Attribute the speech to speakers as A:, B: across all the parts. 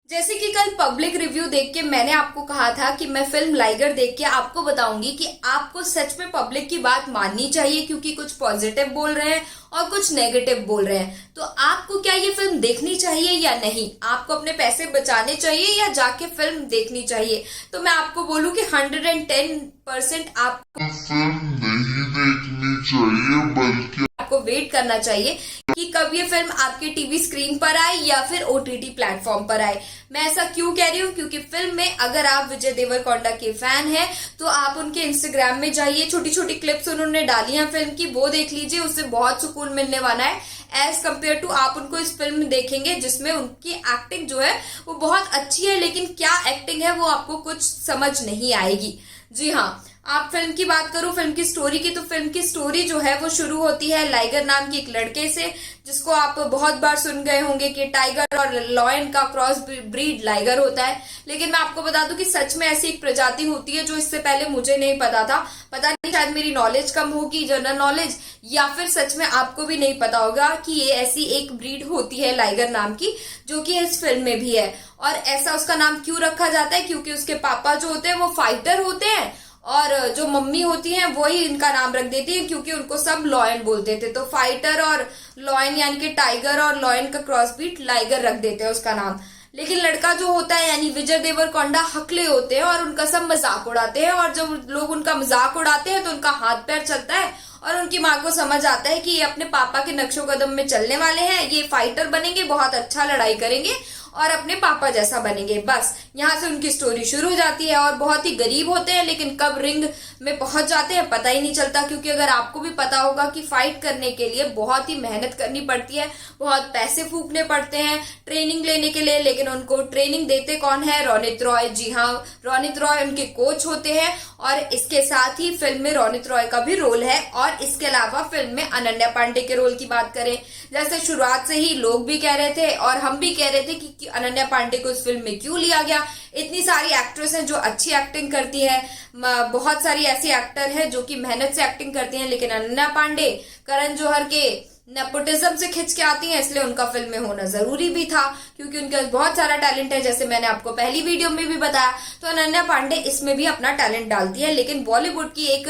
A: जैसे कि कल पब्लिक रिव्यू देख के मैंने आपको कहा था कि मैं फिल्म लाइगर देख के आपको बताऊंगी कि आपको सच में पब्लिक की बात माननी चाहिए, क्योंकि कुछ पॉजिटिव बोल रहे हैं और कुछ नेगेटिव बोल रहे हैं। तो आपको क्या ये फिल्म देखनी चाहिए या नहीं, आपको अपने पैसे बचाने चाहिए या जाके फिल्म देखनी चाहिए? तो मैं आपको बोलूं कि 110% आपको
B: फिल्म नहीं देखनी चाहिए, बल्कि
A: आपको वेट करना चाहिए कि कब ये फिल्म आपके टीवी स्क्रीन पर आए या फिर ओटीटी प्लेटफॉर्म पर आए। मैं ऐसा क्यों कह रही हूँ, क्योंकि फिल्म में अगर आप विजय देवरकोंडा के फैन हैं तो आप उनके इंस्टाग्राम में जाइए, छोटी छोटी क्लिप्स उन्होंने डाली हैं फिल्म की, वो देख लीजिए, उससे बहुत सुकून मिलने वाला है एज कम्पेयर टू आप उनको इस फिल्म में देखेंगे जिसमें उनकी एक्टिंग जो है वो बहुत अच्छी है, लेकिन क्या एक्टिंग है वो आपको कुछ समझ नहीं आएगी। जी हाँ, आप फिल्म की बात करूं, फिल्म की स्टोरी की, तो फिल्म की स्टोरी जो है वो शुरू होती है लाइगर नाम की एक लड़के से, जिसको आप बहुत बार सुन गए होंगे कि टाइगर और लॉयन का क्रॉस ब्रीड लाइगर होता है। लेकिन मैं आपको बता दूं कि सच में ऐसी एक प्रजाति होती है जो इससे पहले मुझे नहीं पता था। पता नहीं, शायद मेरी नॉलेज कम होगी, जनरल नॉलेज, या फिर सच में आपको भी नहीं पता होगा कि ये ऐसी एक ब्रीड होती है लाइगर नाम की, जो कि इस फिल्म में भी है। और ऐसा उसका नाम क्यों रखा जाता है, क्योंकि उसके पापा जो होते हैं वो फाइटर होते हैं और जो मम्मी होती हैं वही इनका नाम रख देती है, क्योंकि उनको सब लॉयन बोलते थे। तो फाइटर और लॉयन यानी कि टाइगर और लॉयन का क्रॉस बीट लाइगर रख देते हैं उसका नाम। लेकिन लड़का जो होता है यानी विजय देवरकोंडा हकले होते हैं और उनका सब मजाक उड़ाते हैं, और जब लोग उनका मजाक उड़ाते हैं तो उनका हाथ पैर चलता है और उनकी माँ को समझ आता है कि ये अपने पापा के नक्शो कदम में चलने वाले हैं, ये फाइटर बनेंगे, बहुत अच्छा लड़ाई करेंगे और अपने पापा जैसा बनेंगे। बस यहाँ से उनकी स्टोरी शुरू हो जाती है और बहुत ही गरीब होते हैं, लेकिन कब रिंग में पहुंच जाते हैं पता ही नहीं चलता। क्योंकि अगर आपको भी पता होगा कि फाइट करने के लिए बहुत ही मेहनत करनी पड़ती है, बहुत पैसे फूकने पड़ते हैं ट्रेनिंग लेने के लिए, लेकिन उनको ट्रेनिंग देते कौन है? रोनित रॉय। जी हाँ, रोनित रॉय उनके कोच होते हैं। और इसके साथ ही फिल्म में रोनित रॉय का भी रोल है। और इसके अलावा फिल्म में अनन्या पांडे के रोल की बात करें, जैसे शुरुआत से ही लोग भी कह रहे थे और हम भी कह रहे थे कि अनन्या पांडे को इस फिल्म में क्यों लिया गया। इतनी सारी एक्ट्रेस हैं जो अच्छी एक्टिंग करती है, बहुत सारी ऐसी एक्टर है जो कि मेहनत से एक्टिंग करती हैं, लेकिन अनन्या पांडे करण जौहर के नेपोटिज्म से खिंच के आती हैं, इसलिए उनका फिल्म में होना जरूरी भी था, क्योंकि उनका बहुत सारा टैलेंट है, जैसे मैंने आपको पहली वीडियो में भी बताया। तो अनन्या पांडे इसमें भी अपना टैलेंट डालती है, लेकिन बॉलीवुड की एक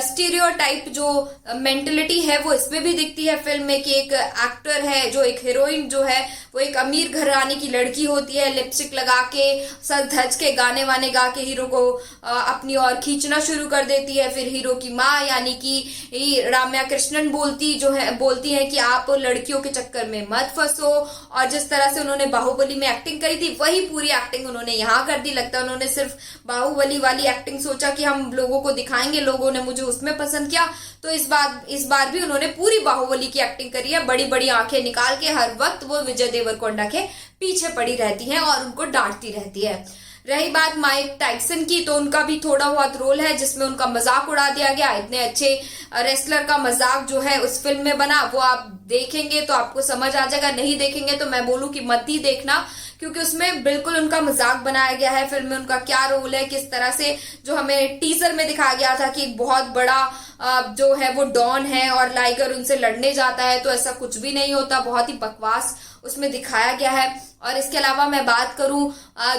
A: स्टीरियोटाइप जो मेंटेलिटी है वो इसमें भी दिखती है फिल्म में, कि एक एक्टर है जो एक हीरोइन जो है वो एक अमीर घराने की लड़की होती है, लिपस्टिक लगा के सज धज के गाने वाने गा के हीरो को अपनी ओर खींचना शुरू कर देती है। फिर हीरो की माँ यानी कि राम्या कृष्णन बोलती है कि आप लड़कियों के चक्कर में मत फंसो। और जिस तरह से उन्होंने बाहुबली में एक्टिंग करी थी वही पूरी एक्टिंग उन्होंने यहाँ कर दी। लगता है उन्होंने सिर्फ बाहुबली वाली एक्टिंग सोचा कि हम लोगों को दिखाएंगे, लोगों ने मुझे उसमें पसंद किया, तो इस बार भी उन्होंने पूरी बाहुबली की एक्टिंग करी है। बड़ी बड़ी आंखें निकाल के हर वक्त वो विजय देवरकोंडा के पीछे पड़ी रहती हैं और उनको डांटती रहती है। रही बात माइक टाइसन की, तो उनका भी थोड़ा बहुत रोल है जिसमें उनका मजाक उड़ा दिया गया। इतने अच्छे रेसलर का मजाक जो है उस फिल्म में बना, वो आप देखेंगे तो आपको समझ आ जाएगा, नहीं देखेंगे तो मैं बोलूं कि मत ही देखना, क्योंकि उसमें बिल्कुल उनका मजाक बनाया गया है। फिल्म में उनका क्या रोल है, किस तरह से जो हमें टीजर में दिखाया गया था कि एक बहुत बड़ा जो है वो डॉन है और लाइगर उनसे लड़ने जाता है, तो ऐसा कुछ भी नहीं होता, बहुत ही बकवास उसमें दिखाया गया है। और इसके अलावा मैं बात करूं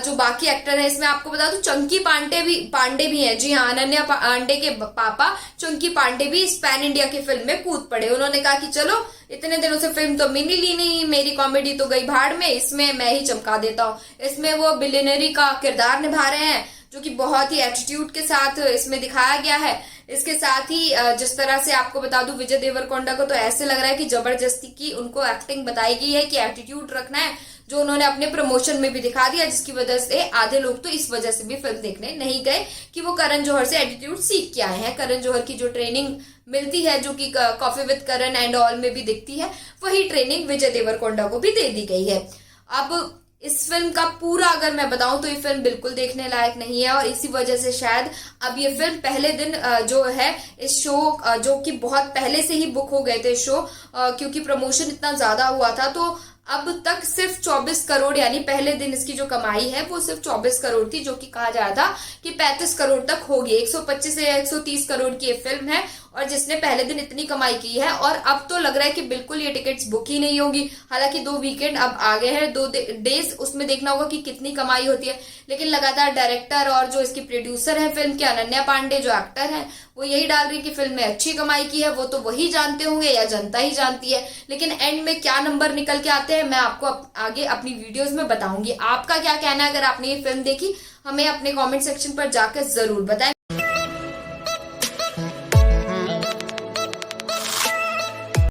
A: जो बाकी एक्टर है, इसमें आपको बता दूं चंकी पांडे भी हैं। जी हाँ, अनन्या पांडे के पापा चंकी पांडे भी इस पैन इंडिया की फिल्म में कूद पड़े। उन्होंने कहा कि चलो इतने दिनों से फिल्म तो मिली ली नहीं, मेरी कॉमेडी तो गई भाड़ में, इसमें मैं ही चमका देता हूँ। इसमें वो बिलियनरी का किरदार निभा रहे हैं, जो कि बहुत ही एटीट्यूड के साथ इसमें दिखाया गया है। इसके साथ ही जिस तरह से आपको बता दूं विजय देवरकोंडा को तो ऐसे लग रहा है कि जबरदस्ती की उनको एक्टिंग बताई गई है कि एटीट्यूड रखना है, जो उन्होंने अपने प्रमोशन में भी दिखा दिया, जिसकी वजह से आधे लोग तो इस वजह से भी फिल्म देखने नहीं गए कि वो करण जौहर से एटीट्यूड सीख के आए हैं। करण जौहर की जो ट्रेनिंग मिलती है, जो कि coffee with Karan and all में भी दिखती है, वही ट्रेनिंग विजय देवरकोंडा को भी दे दी गई है। अब इस फिल्म का पूरा अगर मैं बताऊं तो ये फिल्म बिल्कुल देखने लायक नहीं है, और इसी वजह से शायद अब ये फिल्म पहले दिन जो है इस शो जो कि बहुत पहले से ही बुक हो गए थे शो, क्योंकि प्रमोशन इतना ज्यादा हुआ था, तो अब तक सिर्फ 24 करोड़, यानी पहले दिन इसकी जो कमाई है वो सिर्फ 24 करोड़ थी, जो कि कहा जा रहा था कि 35 करोड़ तक होगी। 125 से 130 करोड़ की ये फिल्म है और जिसने पहले दिन इतनी कमाई की है, और अब तो लग रहा है कि बिल्कुल ये टिकट्स बुक ही नहीं होगी। हालांकि 2 वीकेंड अब आ गए हैं, 2 डेज, उसमें देखना होगा कि कितनी कमाई होती है। लेकिन लगातार डायरेक्टर और जो इसकी प्रोड्यूसर है फिल्म के, अनन्या पांडे जो एक्टर है, वो यही डाल रही है कि फिल्म में अच्छी कमाई की है। वो तो वही जानते होंगे या जनता ही जानती है, लेकिन एंड में क्या नंबर निकल के आते हैं मैं आपको आगे अपनी वीडियोस में बताऊंगी। आपका क्या कहना है? अगर आपने ये फिल्म देखी, हमें अपने कमेंट सेक्शन पर जाकर जरूर बताएं।